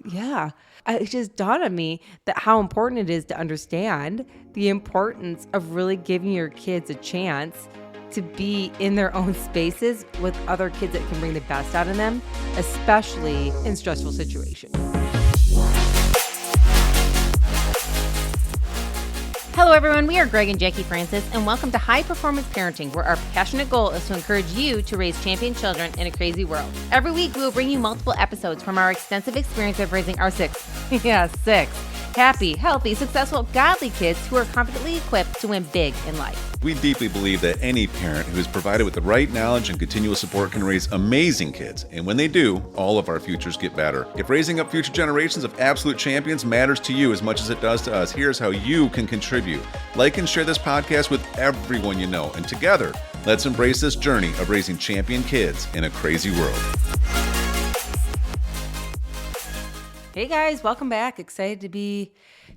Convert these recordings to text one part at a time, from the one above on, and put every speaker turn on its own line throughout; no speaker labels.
Yeah. It just dawned on me that how important it is to understand the importance of really giving your kids a chance to be in their own spaces with other kids that can bring the best out of them, especially in stressful situations.
Hello, everyone. We are Greg and Jacquie Francis, and welcome to High Performance Parenting, where our passionate goal is to encourage you to raise champion children in a crazy world. Every week, we will bring you multiple episodes from our extensive experience of raising our six happy, healthy, successful, godly kids who are confidently equipped to win big in life.
We deeply believe that any parent who is provided with the right knowledge and continual support can raise amazing kids. And when they do, all of our futures get better. If raising up future generations of absolute champions matters to you as much as it does to us, here's how you can contribute. Like and share this podcast with everyone you know. And together, let's embrace this journey of raising champion kids in a crazy world.
Hey guys, welcome back. Excited to be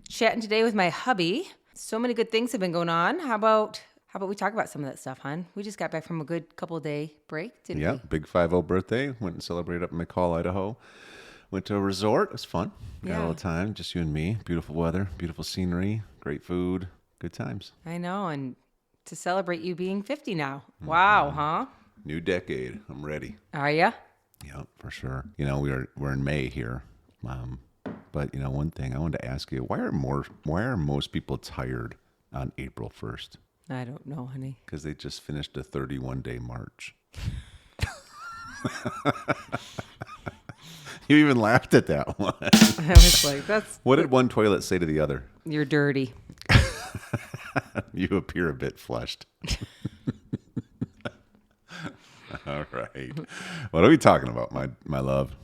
chatting today with my hubby. So many good things have been going on. How about we talk about some of that stuff, hon? We just got back from a good couple of day break, didn't we?
Yeah, big 5-0 birthday. Went and celebrated up in McCall, Idaho. Went to a resort. It was fun. Got a little time, just you and me. Beautiful weather, beautiful scenery, great food, good times.
I know, and to celebrate you being 50 now. Wow, huh?
New decade. I'm ready.
Are ya?
Yeah, for sure. You know, we're in May here. But you know, one thing I wanted to ask you, why are most people tired on April 1st?
I don't know, honey.
Because they just finished a 31-day march. You even laughed at that one.
I was like, that's...
What did one toilet say to the other?
You're dirty.
You appear a bit flushed. All right. What are we talking about, my love?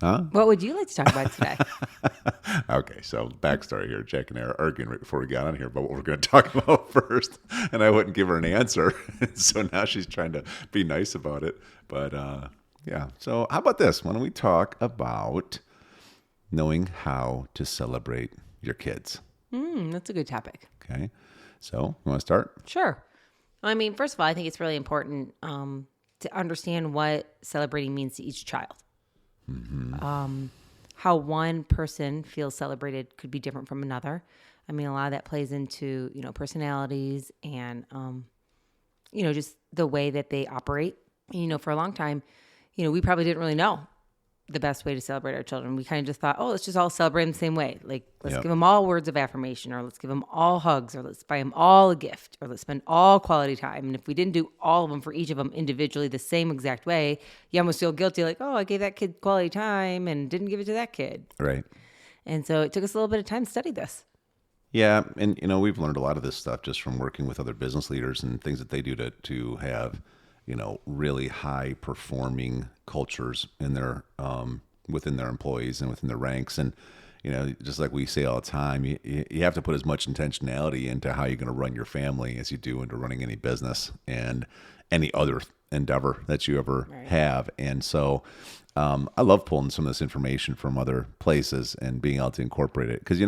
Huh?
What would you like to talk about today?
Okay, so backstory here. Jack and I are arguing right before we got on here about what we're going to talk about first, and I wouldn't give her an answer. So now she's trying to be nice about it. But yeah, so how about this? Why don't we talk about knowing how to celebrate your kids?
That's a good topic.
Okay, so you want to start?
Sure.
Well, I mean, first of all, I think it's really important
To understand what celebrating means to each child.
Mm-hmm.
How one person feels celebrated could be different from another. I mean, a lot of that plays into, personalities and, just the way that they operate. For a long time, we probably didn't really know the best way to celebrate our children. We kind of just thought, oh, let's just all celebrate in the same way. Like, let's give them all words of affirmation, or let's give them all hugs, or let's buy them all a gift, or let's spend all quality time. And if we didn't do all of them for each of them individually the same exact way, you almost feel guilty, like, oh, I gave that kid quality time and didn't give it to that kid.
Right.
And so it took us a little bit of time to study this.
Yeah, and we've learned a lot of this stuff just from working with other business leaders and things that they do to have really high performing cultures in their within their employees and within their ranks. And just like we say all the time, you have to put as much intentionality into how you're going to run your family as you do into running any business and any other endeavor that you ever have. And so I love pulling some of this information from other places and being able to incorporate it, because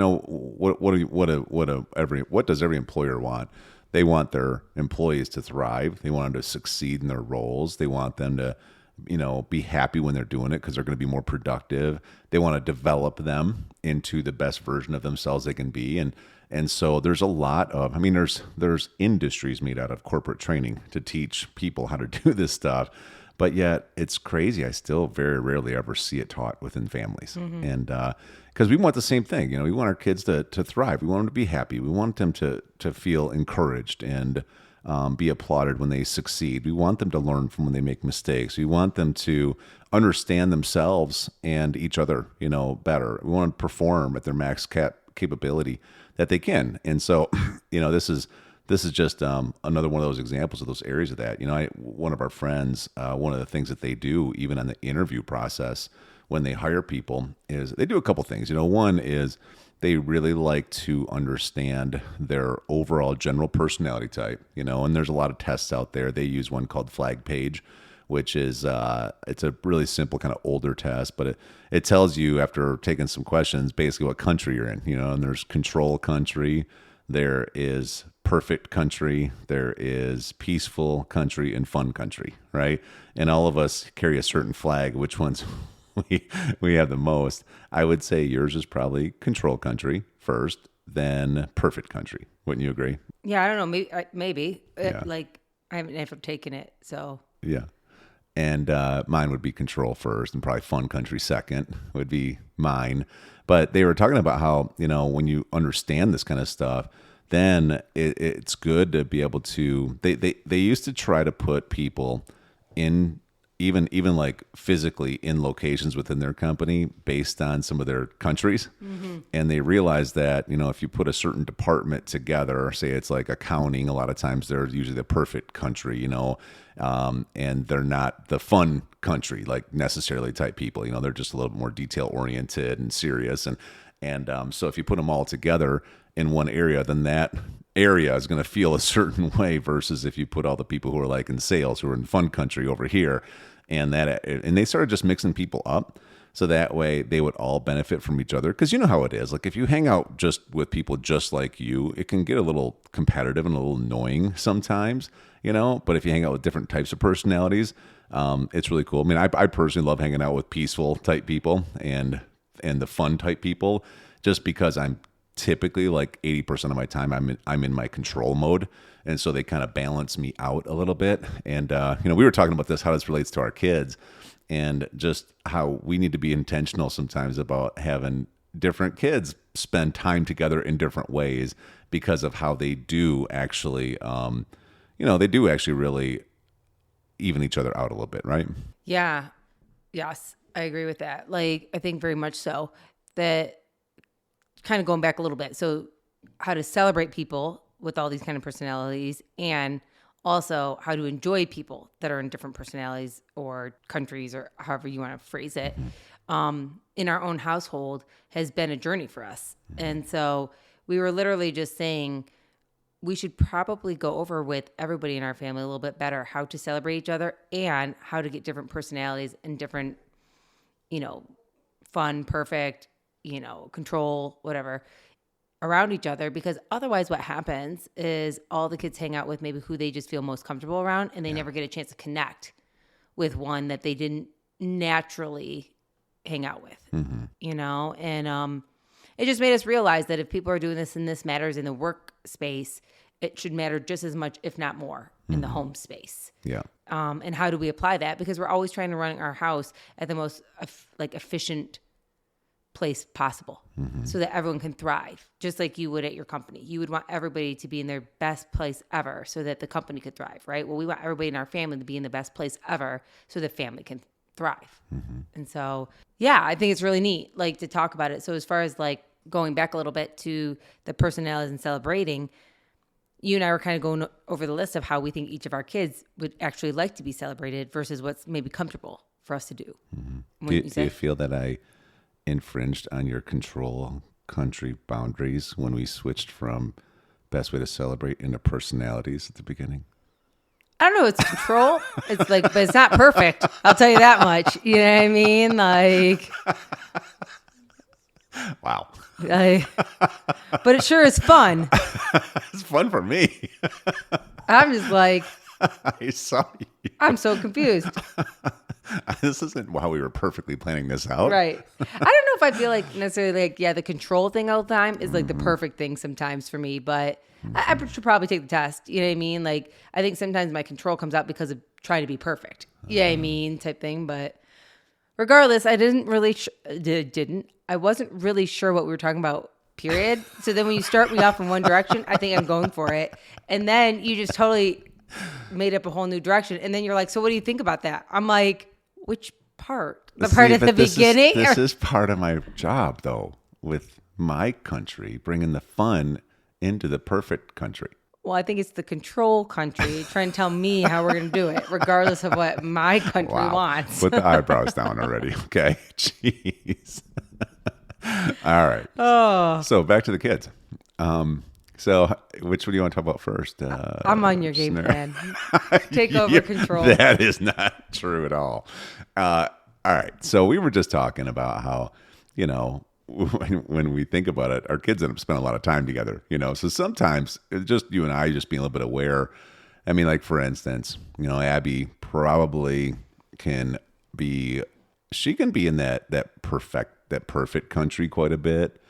what does every employer want? They want their employees to thrive. They want them to succeed in their roles. They want them to, be happy when they're doing it because they're going to be more productive. They want to develop them into the best version of themselves they can be. And so there's a lot of, there's industries made out of corporate training to teach people how to do this stuff. But yet it's crazy. I still very rarely ever see it taught within families. Mm-hmm. And because we want the same thing. We want our kids to thrive. We want them to be happy. We want them to feel encouraged and be applauded when they succeed. We want them to learn from when they make mistakes. We want them to understand themselves and each other, better. We want to perform at their max capability that they can. And so, this is just another one of those examples of those areas of that. One of our friends, one of the things that they do, even on the interview process when they hire people, is they do a couple things. One is they really like to understand their overall general personality type, and there's a lot of tests out there. They use one called Flag Page, which is, it's a really simple kind of older test, but it tells you after taking some questions, basically what country you're in, and there's control country, there is perfect country, there is peaceful country, and fun country, right? And all of us carry a certain flag. Which one's we have the most. I would say yours is probably control country first, then perfect country. Wouldn't you agree?
Yeah, I don't know. Maybe.
Yeah.
Like I haven't ever taken it, so.
Yeah. And mine would be control first, and probably fun country second would be mine. But they were talking about how, when you understand this kind of stuff, then it's good to be able to, they used to try to put people in, even like physically in locations within their company based on some of their countries. Mm-hmm. And they realized that, if you put a certain department together, say it's like accounting, a lot of times they're usually the perfect country, and they're not the fun country, like necessarily type people, they're just a little bit more detail oriented and serious. And so if you put them all together in one area, then that area is going to feel a certain way versus if you put all the people who are like in sales, who are in fun country over here. And they started just mixing people up. So that way they would all benefit from each other. Because you know how it is. Like if you hang out just with people just like you, it can get a little competitive and a little annoying sometimes, But if you hang out with different types of personalities, it's really cool. I mean, I personally love hanging out with peaceful type people and the fun type people, just because I'm typically like 80% of my time I'm in my control mode. And so they kind of balance me out a little bit. And, we were talking about this, how this relates to our kids, and just how we need to be intentional sometimes about having different kids spend time together in different ways because of how they do actually, they do actually really even each other out a little bit, right?
Yeah. Yes, I agree with that. Like, I think very much so. That kind of going back a little bit. So how to celebrate people with all these kind of personalities, and also how to enjoy people that are in different personalities or countries, or however you want to phrase it, in our own household has been a journey for us. And so we were literally just saying we should probably go over with everybody in our family a little bit better how to celebrate each other and how to get different personalities and different, fun, perfect, control, whatever, around each other. Because otherwise what happens is all the kids hang out with maybe who they just feel most comfortable around, and they never get a chance to connect with one that they didn't naturally hang out with, and it just made us realize that if people are doing this and this matters in the workspace, it should matter just as much, if not more, in the home space.
Yeah.
And how do we apply that? Because we're always trying to run our house at the most efficient place possible, so that everyone can thrive, just like you would at your company. You would want everybody to be in their best place ever so that the company could thrive, right? Well, we want everybody in our family to be in the best place ever so the family can thrive. And so, yeah, I think it's really neat, like, to talk about it. So as far as like going back a little bit to the personalities and celebrating, you and I were kind of going over the list of how we think each of our kids would actually like to be celebrated versus what's maybe comfortable for us to do.
Do you feel that I infringed on your control country boundaries when we switched from best way to celebrate into personalities at the beginning?
I don't know. It's control. It's like, but it's not perfect. I'll tell you that much. You know what I mean? Like,
wow.
But it sure is fun.
It's fun for me.
I'm just like,
I saw you.
I'm so confused.
This isn't how we were perfectly planning this out.
Right. I don't know if I feel like necessarily like, the control thing all the time is like the perfect thing sometimes for me, but I should probably take the test. You know what I mean? Like, I think sometimes my control comes out because of trying to be perfect. You know what I mean? Type thing. But regardless, I I wasn't really sure what we were talking about, period. So then when you start me off in one direction, I think I'm going for it. And then you just totally made up a whole new direction. And then you're like, so what do you think about that? I'm like, which part? The part at the beginning?
This is part of my job, though, with my country, bringing the fun into the perfect country.
Well, I think it's the control country trying to tell me how we're going to do it, regardless of what my country wants.
Put the eyebrows down already. Okay. Jeez. All right.
Oh.
So back to the kids. So which one do you want to talk about first?
I'm on your game plan. Take over control.
That is not true at all. All right. So we were just talking about how, when we think about it, our kids end up spending a lot of time together, so sometimes it's just you and I just being a little bit aware. I mean, like, for instance, Abby probably can be she can be in that perfect country quite a bit.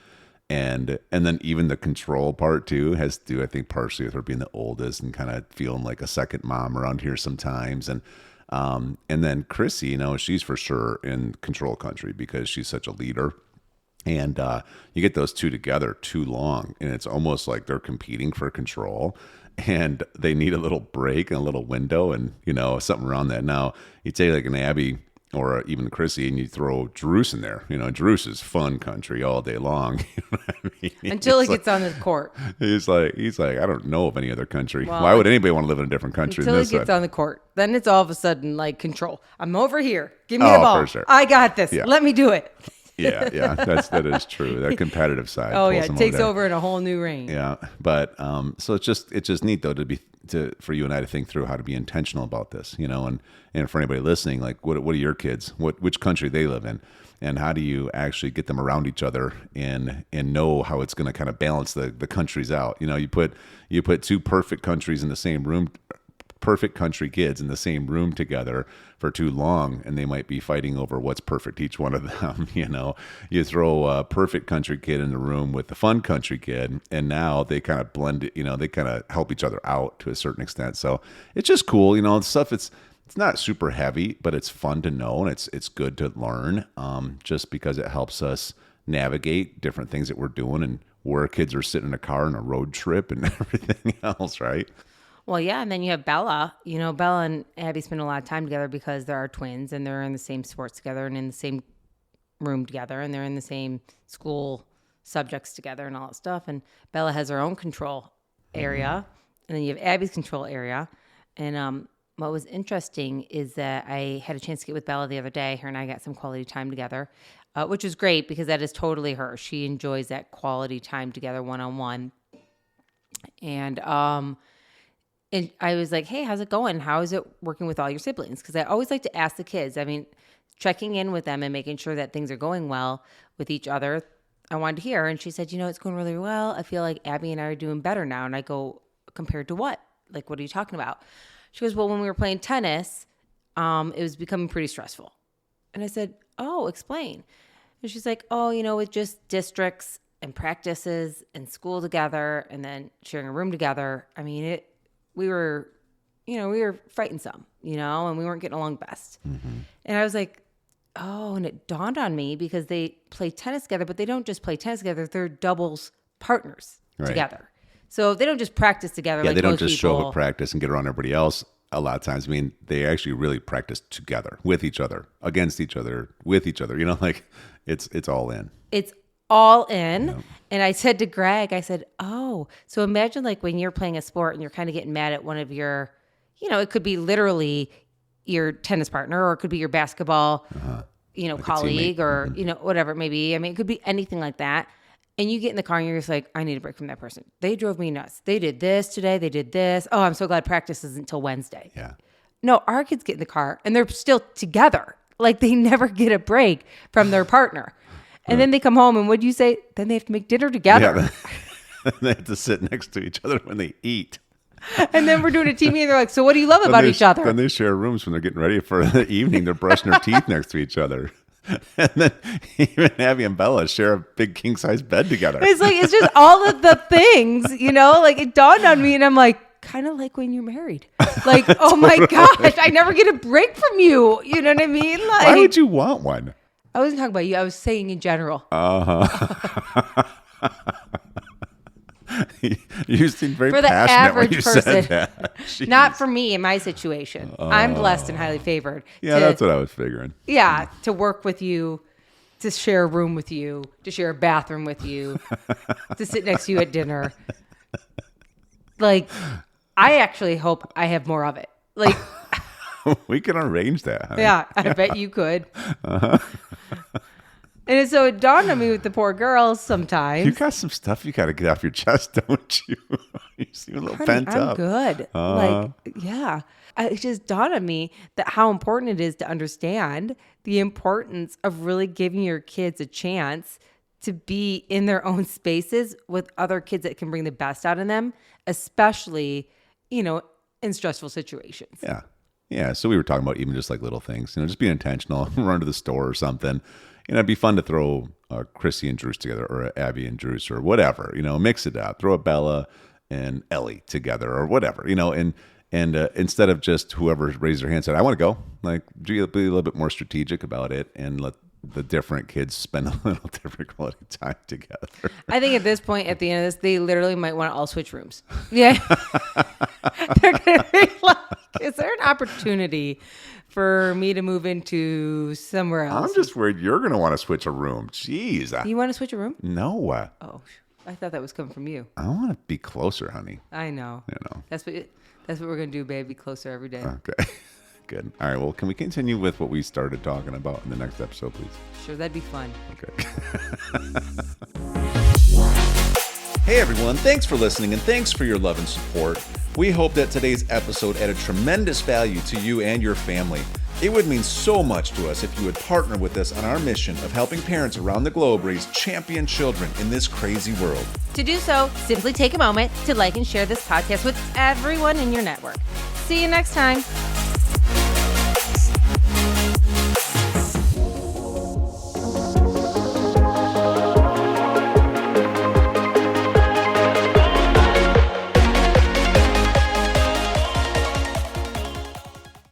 And then even the control part too has to do, I think, partially with her being the oldest and kind of feeling like a second mom around here sometimes. And then Chrissy, you know, she's for sure in control country because she's such a leader. And you get those two together too long, and it's almost like they're competing for control, and they need a little break and a little window, and you know, something around that. Now you take like an Abby or even Chrissy, and you throw Drews in there. You know, Drews is fun country all day long. You know what I mean?
Until he gets on the court.
He's like, I don't know of any other country. Well, why would anybody want to live in a different country
until
than this
he gets
side?
on the court? Then it's all of a sudden like control. I'm over here. Give me the ball.
For sure.
I got this.
Yeah.
Let me do it.
Yeah, that is true. That competitive side.
Oh
pulls
yeah,
them
it takes
there.
over in a whole new range.
Yeah, but so it's just neat though for you and I to think through how to be intentional about this, you know, and for anybody listening, like what are your kids, which country they live in, and how do you actually get them around each other and know how it's going to kind of balance the countries out. You know, you put two perfect countries in the same room. Perfect country kids in the same room together for too long, and they might be fighting over what's perfect, each one of them. You know, you throw a perfect country kid in the room with the fun country kid, and now they kind of blend it, you know, they kind of help each other out to a certain extent. So it's just cool, you know, stuff. It's not super heavy, but it's fun to know, and it's good to learn, just because it helps us navigate different things that we're doing and where kids are sitting in a car on a road trip and everything else, right?
Well, yeah, and then you have Bella. You know, Bella and Abby spend a lot of time together because they're our twins and they're in the same sports together and in the same room together and they're in the same school subjects together and all that stuff. And Bella has her own control area, and then you have Abby's control area. And what was interesting is that I had a chance to get with Bella the other day. Her and I got some quality time together, which is great because that is totally her. She enjoys that quality time together one-on-one. And I was like, hey, how's it going? How is it working with all your siblings? Because I always like to ask the kids. I mean, checking in with them and making sure that things are going well with each other. I wanted to hear. And she said, you know, it's going really well. I feel like Abby and I are doing better now. And I go, compared to what? Like, what are you talking about? She goes, well, when we were playing tennis, it was becoming pretty stressful. And I said, oh, explain. And she's like, oh, you know, with just districts and practices and school together and then sharing a room together. I mean, we were fighting some, you know, and we weren't getting along best. Mm-hmm. And I was like, oh, and it dawned on me because they play tennis together, but they don't just play tennis together. They're doubles partners together. So they don't just practice together.
Yeah,
like
they don't
most
just
people.
show up at practice and get around everybody else. A lot of times, I mean, they actually really practice together, with each other, against each other, with each other. You know, like it's all in.
It's all in. Yep. And I said to Greg, I said, oh, so imagine like when you're playing a sport and you're kind of getting mad at one of your, you know, it could be literally your tennis partner or it could be your basketball, you know, like colleague or, you know, whatever it may be. I mean, it could be anything like that. And you get in the car and you're just like, I need a break from that person. They drove me nuts. They did this today. They did this. Oh, I'm so glad practice isn't until Wednesday.
Yeah.
No, our kids get in the car and they're still together. Like they never get a break from their partner. And then they come home and what do you say? Then they have to make dinner together.
Yeah, they have to sit next to each other when they eat.
And then we're doing a team meeting. They're like, so what do you love about each other?
Then they share rooms when they're getting ready for the evening. They're brushing their teeth next to each other. And then even Abby and Bella share a big king size bed together.
It's like, it's just all of the things, you know, like it dawned on me and I'm like, kind of like when you're married. Like, oh my gosh, I never get a break from you. You know what I mean? Like,
why would you want one?
I wasn't talking about you. I was saying in general.
You seem very
for the
passionate
average
when you
person.
said that.
Not for me in my situation. I'm blessed and highly favored.
Yeah, that's what I was figuring.
Yeah, to work with you, to share a room with you, to share a bathroom with you, to sit next to you at dinner. Like, I actually hope I have more of it. Like,
we can arrange that. Huh?
Yeah, I bet you could. And so it dawned on me with the poor girls sometimes.
You got some stuff you got to get off your chest, don't you? You seem a little pent up.
I'm good. Like, yeah. It just dawned on me that how important it is to understand the importance of really giving your kids a chance to be in their own spaces with other kids that can bring the best out of them, especially, you know, in stressful situations.
Yeah. Yeah, so we were talking about even just like little things, just being intentional, run to the store or something. It'd be fun to throw Chrissy and Drews together, or Abby and Drews, or whatever, mix it up, throw a Bella and Ellie together or whatever, and instead of just whoever raised their hand said, I want to go, like, be a little bit more strategic about it and let the different kids spend a little different quality time together.
I think at this point, at the end of this, they literally might want to all switch rooms. Yeah. They're going to be like, is there an opportunity for me to move into somewhere else?
I'm just worried you're going to want to switch a room. Jeez.
You want to switch a room?
No.
Oh, I thought that was coming from you.
I want to be closer, honey.
I know. That's what we're going to do, babe. Be closer every day.
Okay. Good. All right. Well, can we continue with what we started talking about in the next episode, please?
Sure. That'd be fun.
Okay. Hey, everyone. Thanks for listening, and thanks for your love and support. We hope that today's episode added tremendous value to you and your family. It would mean so much to us if you would partner with us on our mission of helping parents around the globe raise champion children in this crazy world.
To do so, simply take a moment to like and share this podcast with everyone in your network. See you next time.